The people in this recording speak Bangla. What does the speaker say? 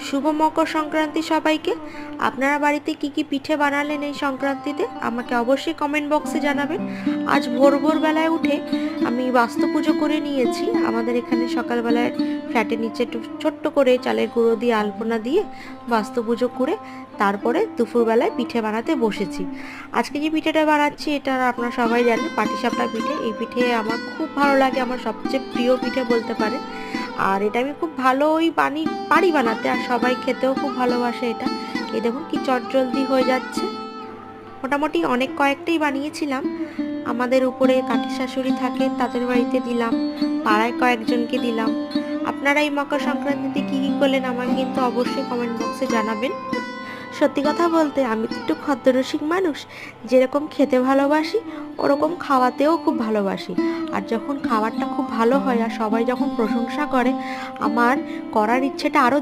শুভ মকর সংক্রান্তি সবাইকে। আপনারা বাড়িতে কি কি পিঠে বানালেন এই সংক্রান্তিতে আমাকে অবশ্যই কমেন্ট বক্সে জানাবেন। আজ ভোর ভোর বেলায় উঠে আমি বাস্তু পুজো করে নিয়েছি। আমাদের এখানে সকালবেলায় ফ্ল্যাটের নিচে একটু ছোট্ট করে চালের গুঁড়ো দিয়ে আলপনা দিয়ে বাস্তু পুজো করে তারপরে দুপুরবেলায় পিঠে বানাতে বসেছি। আজকে যে পিঠেটা বানাচ্ছি এটা আপনারা সবাই জানেন, পাটিসাপটা পিঠে। এই পিঠে আমার খুব ভালো লাগে, আমার সবচেয়ে প্রিয় পিঠে বলতে পারেন। আর এটা আমি খুব ভালোই পারি বানাতে, আর সবাই খেতেও খুব ভালোবাসে এটা। এই দেখুন কি চটজলদি হয়ে যাচ্ছে। মোটামুটি অনেক কয়েকটাই বানিয়েছিলাম। আমাদের উপরে কাকি শাশুড়ি থাকে, তাদের বাড়িতে দিলাম, পাড়ায় কয়েকজনকে দিলাম। আপনারা এই মকর সংক্রান্তিতে কী কী করলেন আমাকে কিন্তু অবশ্যই কমেন্ট বক্সে জানাবেন। সত্যি কথা বলতে আমি তো একটু খাদ্যরসিক মানুষ, যেরকম খেতে ভালোবাসি ওরকম খাওয়াতেও খুব ভালোবাসি। আর যখন খাবারটা খুব ভালো হয় আর সবাই যখন প্রশংসা করে, আমার করার ইচ্ছেটা আরও